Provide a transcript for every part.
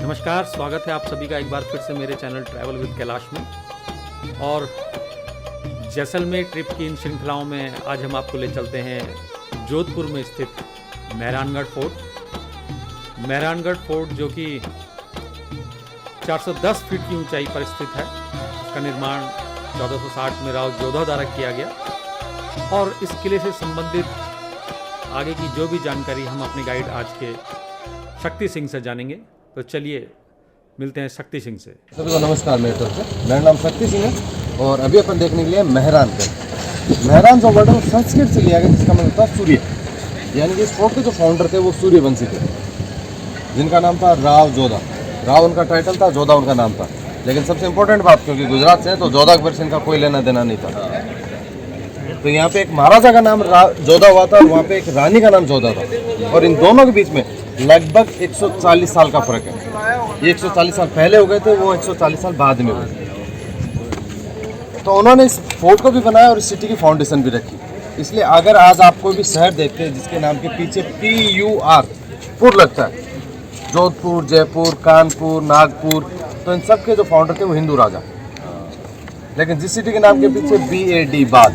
नमस्कार, स्वागत है आप सभी का एक बार फिर से मेरे चैनल ट्रैवल विद कैलाश में। और जैसलमेर ट्रिप की इन श्रृंखलाओं में आज हम आपको ले चलते हैं जोधपुर में स्थित मेहरानगढ़ फोर्ट। मेहरानगढ़ फोर्ट जो कि 410 फीट की ऊंचाई पर स्थित है। इसका निर्माण 1460 में राव जोधा द्वारा किया गया। और इस किले से संबंधित आगे की जो भी जानकारी हम अपने गाइड आज के शक्ति सिंह से जानेंगे। तो चलिए मिलते हैं शक्ति सिंह से। सभी को नमस्कार। मेरे तरफ से मेरा नाम शक्ति सिंह है और अभी अपन देखने के लिए मेहरानगढ़। मेहरान जो वर्ड है संस्कृत से लिया गया, जिसका मतलब था सूर्य। यानी कि इस फोर्ट के जो फाउंडर थे वो सूर्यवंशी थे, जिनका नाम था राव जोधा। राव उनका टाइटल था, जोधा उनका नाम था। लेकिन सबसे इंपॉर्टेंट बात, क्योंकि गुजरात से है तो जोधा अकबर से इनका कोई लेना देना नहीं था। तो यहाँ पे एक महाराजा का नाम जोधा हुआ था और वहाँ पे एक रानी का नाम जोधा था। और इन दोनों के बीच में लगभग 140 साल का फर्क है। ये 140 साल पहले हो गए थे, वो 140 साल बाद में हुए। तो उन्होंने इस फोर्ट को भी बनाया और इस सिटी की फाउंडेशन भी रखी। इसलिए अगर आज आप कोई भी शहर देखते हैं जिसके नाम के पीछे PUR पुर लगता है, जोधपुर, जयपुर, कानपुर, नागपुर, तो इन सब के जो फाउंडर थे वो हिंदू राजा। लेकिन जिस सिटी के नाम के पीछे BAD बाद,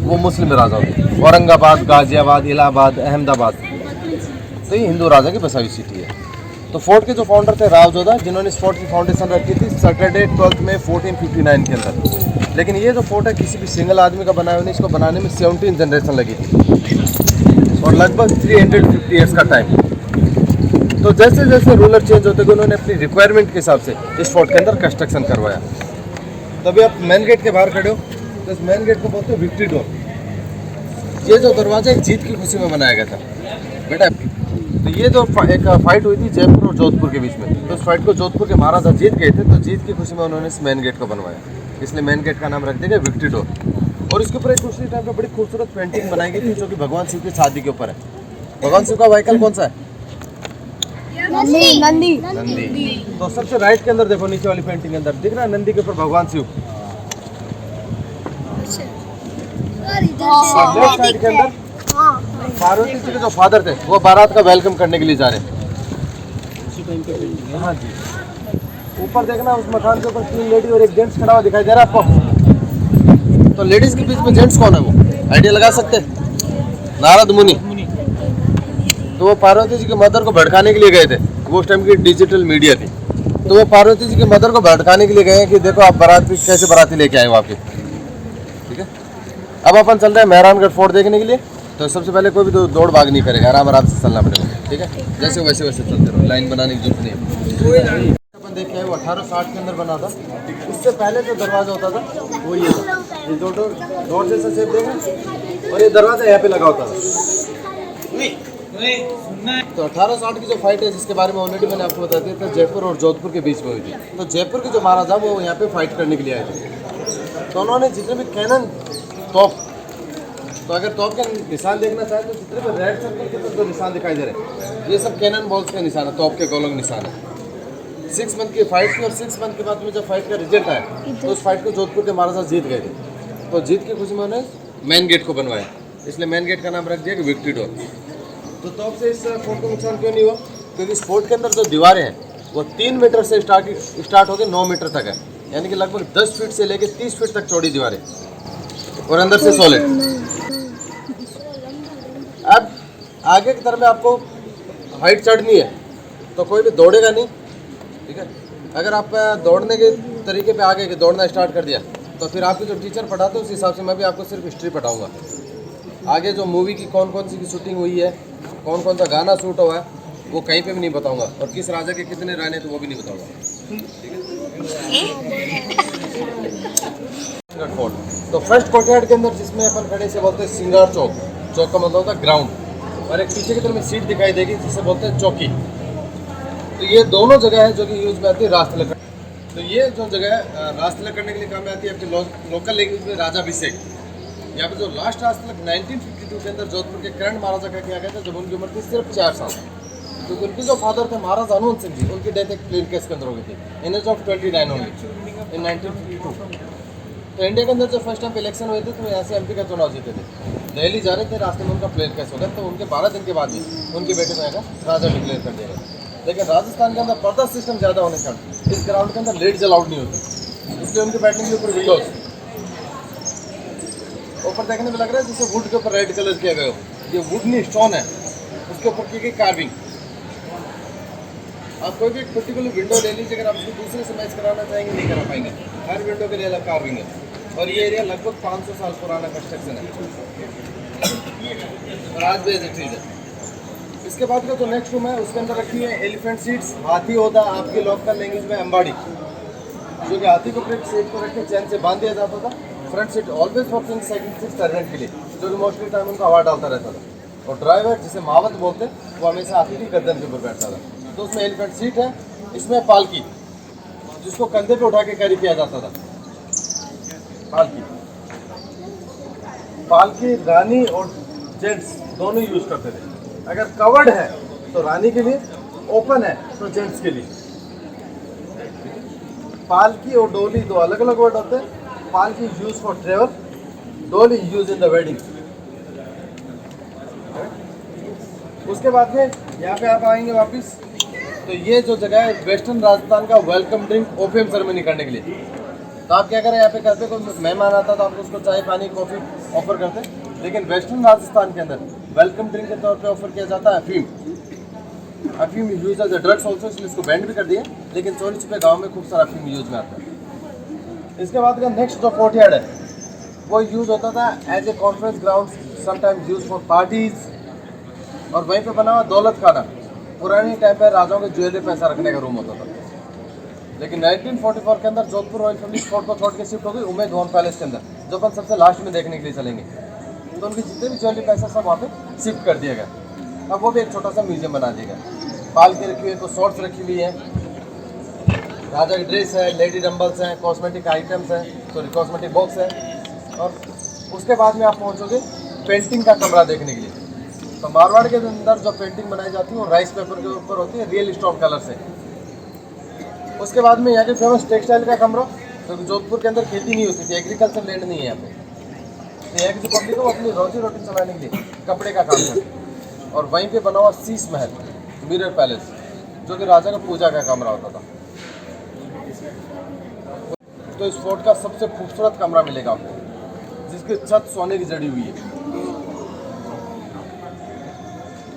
वो मुस्लिम राजा होते। औरंगाबाद, गाजियाबाद, इलाहाबाद, अहमदाबाद, तो ये हिंदू राजा की बसा हुई सिटी है। तो फोर्ट के जो फाउंडर थे राव जोधा, जिन्होंने इस फोर्ट की फाउंडेशन रखी थी सैटरडे 12 में 1459 के अंदर। लेकिन ये जो फोर्ट है किसी भी सिंगल आदमी का बनाया हुआ नहीं, इसको बनाने में 17 जनरेशन लगी थी और लगभग 350 ईयर्स का टाइम। तो जैसे जैसे रूलर चेंज होते गए, उन्होंने अपनी रिक्वायरमेंट के हिसाब से इस फोर्ट के अंदर कंस्ट्रक्शन करवाया। तभी आप मेन गेट के बाहर खड़े हो तो इस मेन गेट को बोलते हैं विक्ट्री डोर। ये जो दरवाजा एक जीत की खुशी में बनाया गया था बेटा। तो ये जो एक फाइट हुई थी जयपुर और जोधपुर के बीच में, तो इस फाइट को जोधपुर के महाराजा जीत गए थे, तो जीत की खुशी में उन्होंने इस मेन गेट को बनवाया। इसलिए मेन गेट का नाम रख दिया गया विक्ट्री डोर। और इसके ऊपर एक उसी टाइम पे बड़ी खूबसूरत पेंटिंग बनाई गई थी, जो कि भगवान शिव की शादी के ऊपर है। भगवान शिव का व्हीकल कौन सा है? नंदी। तो सबसे राइट के अंदर देखो, नीचे वाली पेंटिंग के अंदर दिख रहा है नंदी के ऊपर भगवान शिव। लेफ्ट साइड के अंदर पार्वती जी के जो फादर थे वो बारात का वेलकम करने के लिए जा रहे हैं। हाँ जी। ऊपर देखना, उस मकान के ऊपर 3 लेडी और एक जेंट्स खड़ा हुआ दिखाई दे रहा है आपको। तो लेडीज के बीच में जेंट्स कौन है, वो आइडिया लगा सकते हैं? नारद मुनि। तो वो पार्वती जी की मदर को भड़काने के लिए गए थे। वो उस टाइम की डिजिटल मीडिया थी, तो वो पार्वती जी की मदर को भड़काने के लिए गए कि देखो आप बारात कैसे बाराती लेके आए हो आपके। ठीक है, अब अपन चल रहे हैं मेहरानगढ़ फोर्ट देखने के लिए। तो सबसे पहले कोई भी दौड़ भाग नहीं करेगा, आराम आराम से चलना पड़ेगा। ठीक है, जैसे वैसे वैसे चलते रहो, लाइन बनाने की जरूरत नहीं है। अपन देखे वो 1860 के अंदर बना था। इससे पहले जो दरवाजा होता था वो ये था, ये दौड़ जैसा शेप देखें, और ये दरवाजा यहाँ पे लगा होता था। तो 1860 की जो फाइट है, जिसके बारे में ऑलरेडी मैंने आपको बता दिया था, जयपुर और जोधपुर के बीच में हुई थी। तो जयपुर के जो महाराजा वो यहाँ पे फाइट करने के लिए आए थे। तो उन्होंने जितने भी कैनन तोप, तो अगर तोप के निशान देखना चाहें तो जितने भी रेड सर्कल के तरफ जो निशान दिखाई दे रहे हैं, ये सब कैनन बॉल्स के निशान है, तोप के गोलों के निशान है। 6 मंथ की फाइट थी और 6 मंथ के बाद में जब फाइट का रिजल्ट आया तो उस फाइट को जोधपुर के महाराजा जीत गए थे। तो जीत की खुशी में उन्होंने मेन गेट को बनवाया, इसलिए मेन गेट का नाम रख दिया कि विक्ट्री डोर। तो तोप से इस फोर्ट को नुकसान क्यों नहीं हुआ? क्योंकि इस फोर्ट के अंदर जो दीवारें हैं वो 3 मीटर से स्टार्ट होकर 9 मीटर तक है। यानी कि लगभग 10 फीट से लेकर 30 फीट तक चौड़ी दीवारें और अंदर से सॉलिड। अब आगे की तरफ में आपको हाइट चढ़नी है तो कोई भी दौड़ेगा नहीं। ठीक है, अगर आप दौड़ने के तरीके पे आगे के दौड़ना स्टार्ट कर दिया तो फिर आपके जो टीचर पढ़ाते हैं उस हिसाब से मैं भी आपको सिर्फ हिस्ट्री पढ़ाऊंगा। आगे जो मूवी की कौन कौन सी की शूटिंग हुई है, कौन कौन सा गाना शूट हुआ है, वो कहीं पे भी नहीं बताऊंगा, और किस राजा के कितने रानी तो वो भी नहीं बताऊंगा। फोर्ट तो फर्स्ट कोर्टयार्ड के अंदर जिसमें अपन खड़े से बोलते हैं सिंगार चौक। चौक का मतलब होता है ग्राउंड, और एक पीछे की तरफ में सीट दिखाई देगी जिसे बोलते हैं चौकी। तो ये दोनों जगह है जो कि यूज में आती है रास तिलक। तो ये जो जगह है रास तिलक करने के लिए काम में आती है आपके लोकल लैंग्वेज में राजाभिषेक। यहाँ पे जो लास्ट रास तिलक 1952 के अंदर जोधपुर के करंट महाराजा का किया गया था, जब उनकी उम्र थी सिर्फ 4 साल। तो उनके जो फादर थे महाराजा हनुमंत सिंह जी, उनकी डेथ एक प्लेन केस के अंदर हो गई थी इन एज ऑफ 29 ओनली इन 1952। तो इंडिया के अंदर जब फर्स्ट टाइम इलेक्शन हुए थे तो यहाँ से MP का चुनाव जीते थे। दिल्ली जा रहे थे, रास्ते में उनका प्लेन कैस हो गया, तो उनके 12 दिन के बाद ही उनके बेटे को राजा डिक्लेयर कर दिया गया। लेकिन राजस्थान के अंदर पर्दा सिस्टम ज़्यादा होने के कारण इस ग्राउंड के अंदर लेट्स अलाउड नहीं होती, इसलिए उनके बैठने के ऊपर विंडोज ऊपर देखने में लग रहा है जैसे वुड के ऊपर रेड कलर किया गया हो, ये वुड नहीं स्टोन है, उसके ऊपर की गई कार्विंग। आप कोई भी एक पर्टिकुलर विंडो ले लीजिए, अगर आप उसको दूसरे से मैच कराना चाहेंगे नहीं करा पाएंगे, हर विंडो के लिए अलग कार्विंग है। और ये एरिया लगभग 500 साल पुराना कंस्ट्रक्शन है और आज भी ऐसी चीज़ है। इसके बाद का जो नेक्स्ट रूम है उसके अंदर रखी है एलिफेंट सीट्स, हाथी होता आपकी लोकल लैंग्वेज में अंबाड़ी, जो कि हाथी को फिर सीट को रख के चैन से बांध दिया जाता था। Front seat always for second seat servant के लिए, जो कि मोस्टली टाइम उनको हवा डालता रहता था। और ड्राइवर जिसे मावत बोलते वो हमेशा हाथी की गर्दन के ऊपर बैठता था। तो उसमें एलिफेंट सीट है, इसमें पालकी जिसको कंधे पे उठा के कैरी किया जाता था। पालकी रानी और जेंट्स दोनों यूज करते थे। अगर कवर्ड है तो रानी के लिए, ओपन है तो जेंट्स के लिए। पालकी और डोली दो अलग अलग वर्ड होते हैं। पालकी यूज फॉर ट्रेवल, डोली यूज इन द वेडिंग। उसके बाद में यहाँ पे आप आएंगे वापस, तो ये जो जगह है वेस्टर्न राजस्थान का वेलकम ड्रिंक ओपियम सेरेमनी करने के लिए। तो आप क्या करें, यहाँ पे करते कोई मेहमान आता तो आप उसको चाय पानी कॉफ़ी ऑफर करते, लेकिन वेस्टर्न राजस्थान के अंदर वेलकम ड्रिंक के तौर पे ऑफर किया जाता है अफीम। अफीम use as a drugs also, इसलिए इसको बैंड भी कर दिया, लेकिन चोरी छुपे गाँव में खूब सारा अफीम यूज में आता है। इसके बाद का नेक्स्ट जो कोर्टयार्ड है वो यूज़ होता था as a conference ground, sometimes use for parties. और वहीं पे बना हुआ दौलत खाना, पुराने टाइम पर राजाओं के ज्वेलरी पैसा रखने का रूम होता था। लेकिन 1944 के अंदर जोधपुर रॉयल फैमिली फोर्ट को छोड़ के शिफ्ट हो गई उमेद भवन पैलेस के अंदर, जो अपन सबसे लास्ट में देखने के लिए चलेंगे। तो उनके जितने भी ज्वेलरी पैसा सब वहाँ पे शिफ्ट कर दिया गया। अब वो भी एक छोटा सा म्यूजियम बना दिया गया। पाल के रखी हुई है, कुछ शॉर्ट्स रखी हुई है, राजा की ड्रेस है, लेडी डम्बल्स हैं, कॉस्मेटिक आइटम्स हैं, सॉरी कॉस्मेटिक बॉक्स है। और उसके बाद में आप पहुँचोगे पेंटिंग का कमरा देखने के लिए। तो मारवाड़ के अंदर जो पेंटिंग बनाई जाती है वो राइस पेपर के ऊपर होती है, रियल स्टोन कलर से। उसके बाद में यहाँ के फेमस टेक्सटाइल का कमरा, क्योंकि जोधपुर के अंदर खेती नहीं होती थी, एग्रीकल्चर लैंड नहीं है यहाँ पे, तो यहाँ की जो पब्लिक है वो अपनी रोजी रोटी चलाने के लिए कपड़े का काम करती है। और वहीं पे बना हुआ शीश महल, मिरर पैलेस, जो कि राजा का पूजा का कमरा होता था। तो इस फोर्ट का सबसे खूबसूरत कमरा मिलेगा आपको, जिसकी छत सोने की जड़ी हुई है।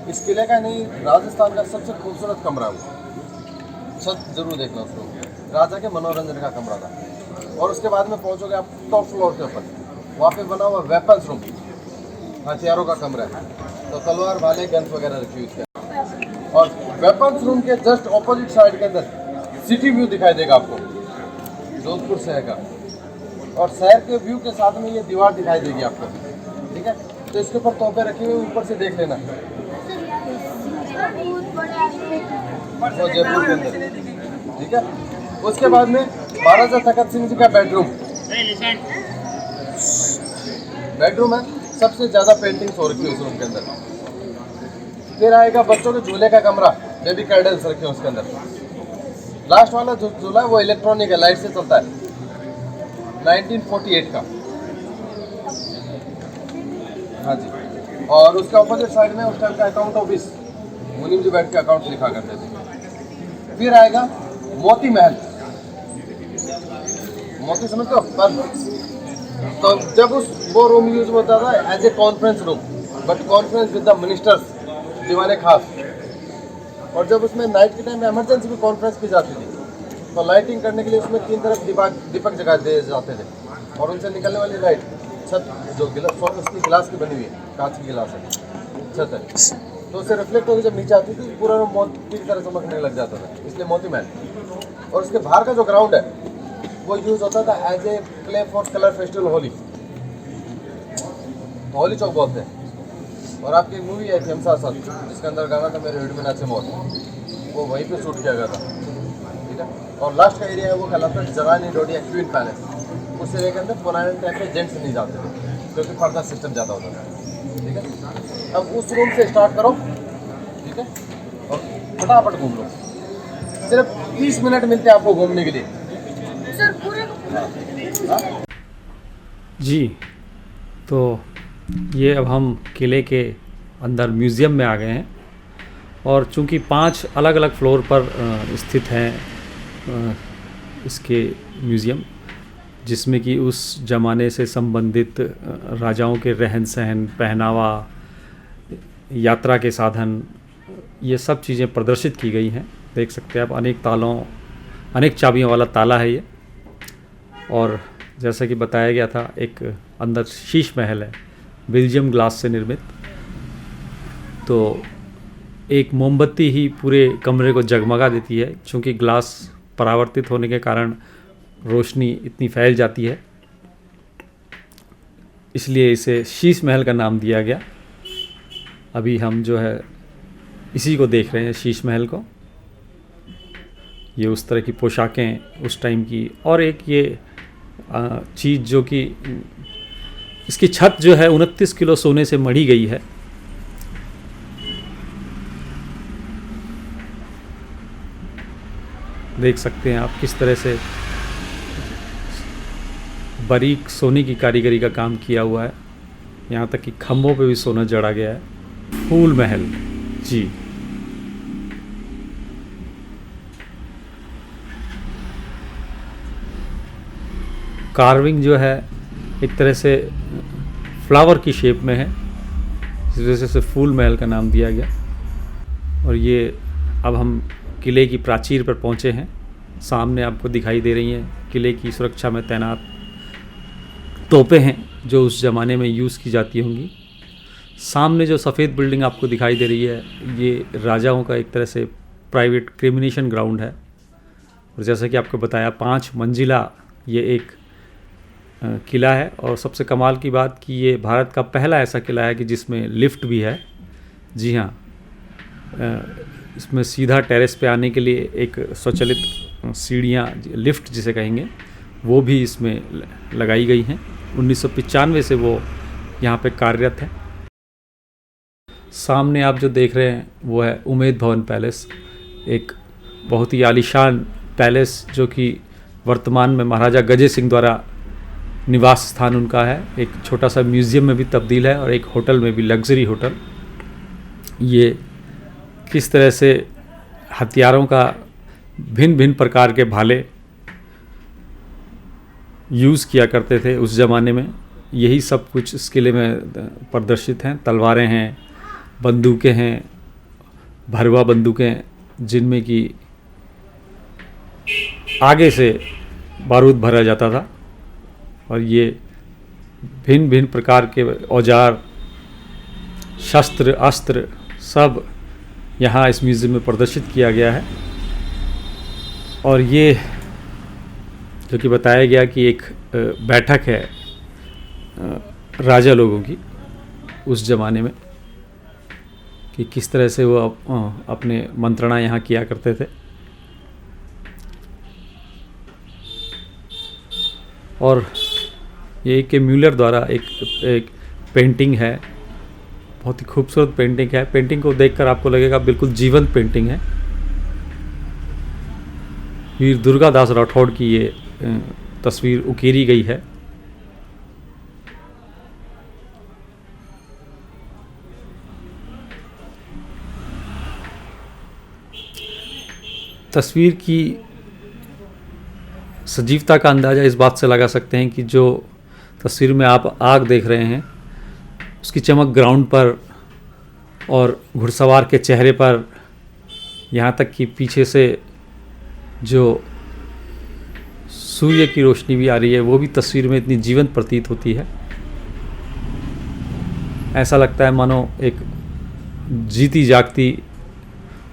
इस किले का नहीं, राजस्थान का सबसे खूबसूरत कमरा है। छत जरूर देखना उसको, राजा के मनोरंजन का कमरा था। और उसके बाद में पहुंचोगे आप टॉप फ्लोर के ऊपर, वहाँ पे बना हुआ वेपन्स रूम, हथियारों का कमरा है। तो तलवार भाले गन्स वगैरह रखी हुई है। और वेपन्स रूम के जस्ट ऑपोजिट साइड के अंदर सिटी व्यू दिखाई देगा आपको, जोधपुर शहर का। और शहर के व्यू के साथ में ये दीवार दिखाई देगी आपको, ठीक है। तो इसके ऊपर तोपे रखी हुई, ऊपर से देख लेना, वो जयपुर के अंदर, ठीक है। उसके बाद में महाराजा तखत सिंह जी का बेडरूम है, सबसे ज़्यादा पेंटिंग्स हो रखी है उस रूम के अंदर। फिर आएगा बच्चों के झूले का कमरा, बेबी कैडल्स रखे हैं उसके अंदर। लास्ट वाला जो झूला है वो इलेक्ट्रॉनिक है, लाइट से चलता है, 1948 का, हाँ जी। और उसका अपोजिट साइड में उस टाइम का अकाउंट ऑफिस, मुनीम जी बैठ के अकाउंट लिखा करते थे। फिर आएगा मोती महल, मोती समझते हो पर, तो जब वो रूम यूज होता था as a conference room, but conference with the ministers, दीवाने खास। और जब उसमें नाइट के टाइम में इमरजेंसी भी कॉन्फ्रेंस की जाती थी, तो लाइटिंग करने के लिए उसमें 3 तरफ दीपक जगा दिए जाते थे। और उनसे निकलने वाली लाइट, छत जो उसकी गिलास की बनी हुई है, कांच की गिलास है, छत है, तो उससे रिफ्लेक्ट होकर जब नीचे आती थी पूरा रूम मोती की तरह चमकने लग जाता था, इसलिए मोती महल। और उसके बाहर का जो ग्राउंड है वो यूज होता था as a play for colour festival Holi, Holi चौक बोलते हैं। और आपकी मूवी आई थी हम साथ साथ, जिसके अंदर गाना था मेरे हिट में नाचे मौत, वो वहीं पे शूट किया गया था, ठीक है। और लास्ट का एरिया है वो कहलाता है जवानी डोडिया क्वीन पैलेस। उस एरिया के अंदर पुराने टाइम पे जेंट्स नहीं जाते थे, क्योंकि पर्दा सिस्टम ज़्यादा होता था, ठीक है। अब उस रूम से स्टार्ट करो, ठीक है, और फटाफट घूम लो। सिर्फ 30 मिनट मिलते हैं आपको घूमने के लिए। जी, तो ये अब हम किले के अंदर म्यूज़ियम में आ गए हैं। और चूंकि 5 अलग अलग फ्लोर पर स्थित हैं इसके म्यूज़ियम, जिसमें कि उस ज़माने से संबंधित राजाओं के रहन सहन, पहनावा, यात्रा के साधन, ये सब चीज़ें प्रदर्शित की गई हैं। देख सकते हैं आप, अनेक चाबियों वाला ताला है ये। और जैसा कि बताया गया था, एक अंदर शीश महल है बेल्जियम ग्लास से निर्मित। तो एक मोमबत्ती ही पूरे कमरे को जगमगा देती है, क्योंकि ग्लास परावर्तित होने के कारण रोशनी इतनी फैल जाती है, इसलिए इसे शीश महल का नाम दिया गया। अभी हम जो है इसी को देख रहे हैं, शीश महल को। ये उस तरह की पोशाकें उस टाइम की, और एक ये चीज़ जो कि इसकी छत जो है 29 किलो सोने से मढ़ी गई है। देख सकते हैं आप किस तरह से बारीक सोने की कारीगरी का काम किया हुआ है। यहाँ तक कि खम्भों पे भी सोना जड़ा गया है। फूल महल जी, कार्विंग जो है एक तरह से फ्लावर की शेप में है, इस वजह से फूल महल का नाम दिया गया। और ये अब हम किले की प्राचीर पर पहुँचे हैं। सामने आपको दिखाई दे रही हैं किले की सुरक्षा में तैनात तोपें हैं, जो उस ज़माने में यूज़ की जाती होंगी। सामने जो सफ़ेद बिल्डिंग आपको दिखाई दे रही है, ये राजाओं का एक तरह से प्राइवेट क्रिमिनेशन ग्राउंड है। और जैसा कि आपको बताया, 5 मंजिला ये एक किला है। और सबसे कमाल की बात कि ये भारत का पहला ऐसा किला है कि जिसमें लिफ्ट भी है। जी हाँ, इसमें सीधा टेरेस पे आने के लिए एक स्वचालित सीढ़ियाँ, लिफ्ट जिसे कहेंगे, वो भी इसमें लगाई गई हैं। 1995 से वो यहाँ पे कार्यरत है। सामने आप जो देख रहे हैं वो है उमेद भवन पैलेस, एक बहुत ही आलीशान पैलेस जो कि वर्तमान में महाराजा गजे सिंह द्वारा निवास स्थान उनका है। एक छोटा सा म्यूज़ियम में भी तब्दील है और एक होटल में भी, लग्जरी होटल। ये किस तरह से हथियारों का भिन्न भिन्न प्रकार के भाले यूज़ किया करते थे उस ज़माने में, यही सब कुछ इस किले में प्रदर्शित हैं। तलवारें हैं, बंदूकें हैं, भरवा बंदूकें, जिनमें कि आगे से बारूद भरा जाता था। और ये भिन्न भिन्न प्रकार के औजार, शस्त्र, अस्त्र सब यहाँ इस म्यूज़ियम में प्रदर्शित किया गया है। और ये जो कि बताया गया कि एक बैठक है राजा लोगों की उस ज़माने में, कि किस तरह से वो अपने मंत्रणा यहाँ किया करते थे। और ये के म्यूलर द्वारा एक पेंटिंग है, बहुत ही खूबसूरत पेंटिंग है। पेंटिंग को देखकर आपको लगेगा बिल्कुल जीवंत पेंटिंग है। वीर दुर्गादास राठौड़ की ये तस्वीर उकेरी गई है। तस्वीर की सजीवता का अंदाज़ा इस बात से लगा सकते हैं कि जो तस्वीर में आप आग देख रहे हैं, उसकी चमक ग्राउंड पर और घुड़सवार के चेहरे पर, यहाँ तक कि पीछे से जो सूर्य की रोशनी भी आ रही है, वो भी तस्वीर में इतनी जीवंत प्रतीत होती है। ऐसा लगता है मानो एक जीती जागती,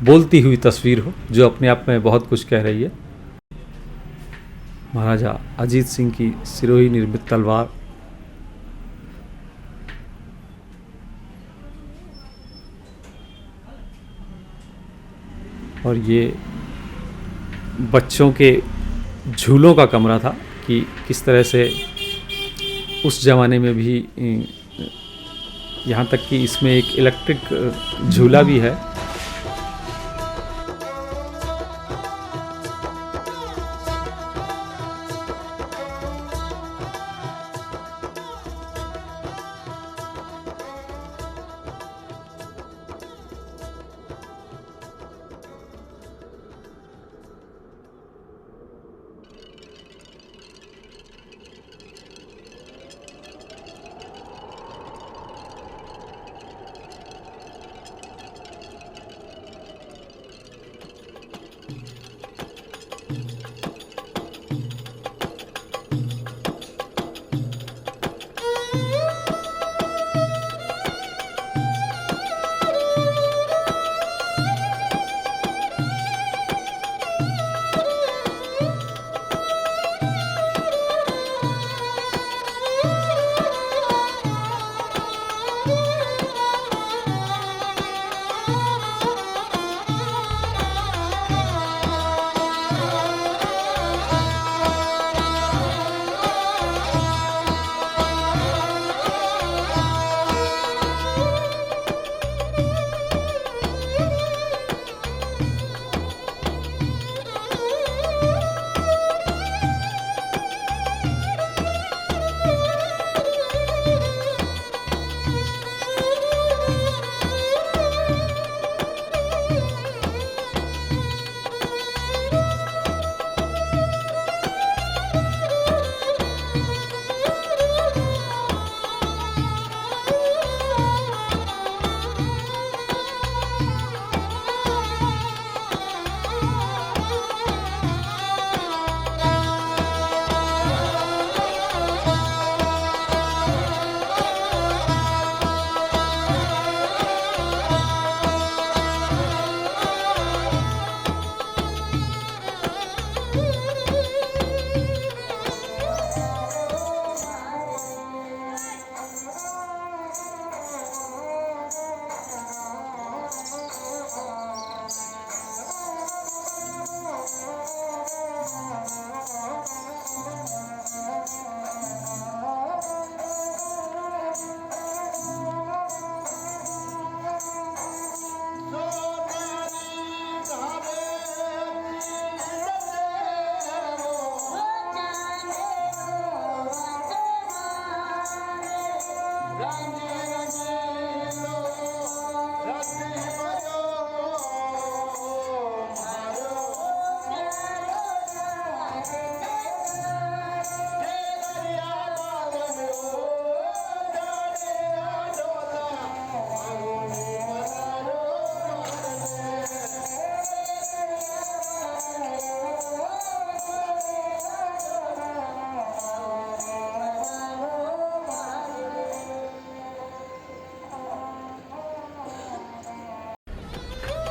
बोलती हुई तस्वीर हो, जो अपने आप में बहुत कुछ कह रही है। महाराजा अजीत सिंह की सिरोही निर्मित तलवार, और ये बच्चों के झूलों का कमरा था कि किस तरह से उस ज़माने में भी, यहाँ तक कि इसमें एक इलेक्ट्रिक झूला भी है।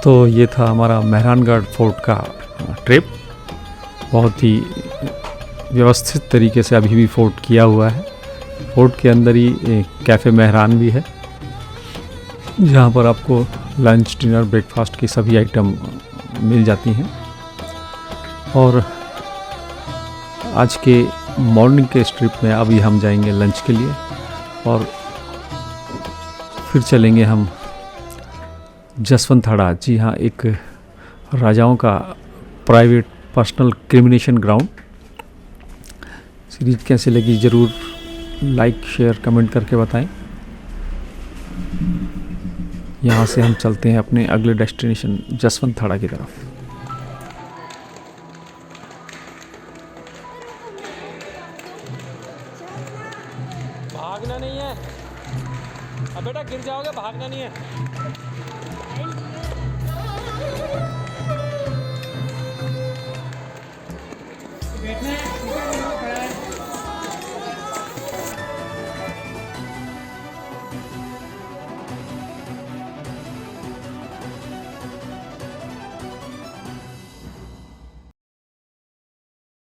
तो ये था हमारा मेहरानगढ़ फोर्ट का ट्रिप। बहुत ही व्यवस्थित तरीके से अभी भी फोर्ट किया हुआ है। फोर्ट के अंदर ही एक कैफ़े मेहरान भी है, जहाँ पर आपको लंच, डिनर, ब्रेकफास्ट की सभी आइटम मिल जाती हैं। और आज के मॉर्निंग के इस ट्रिप में अभी हम जाएंगे लंच के लिए और फिर चलेंगे हम जसवंतथाड़ा। जी हाँ, एक राजाओं का प्राइवेट पर्सनल क्रिमिनेशन ग्राउंड। सीरीज कैसे लगी ज़रूर लाइक, शेयर, कमेंट करके बताएं। यहाँ से हम चलते हैं अपने अगले डेस्टिनेशन जसवंतथाड़ा की तरफ। भागना नहीं है, अब बेटा गिर जाओगे, भागना नहीं है। बैठना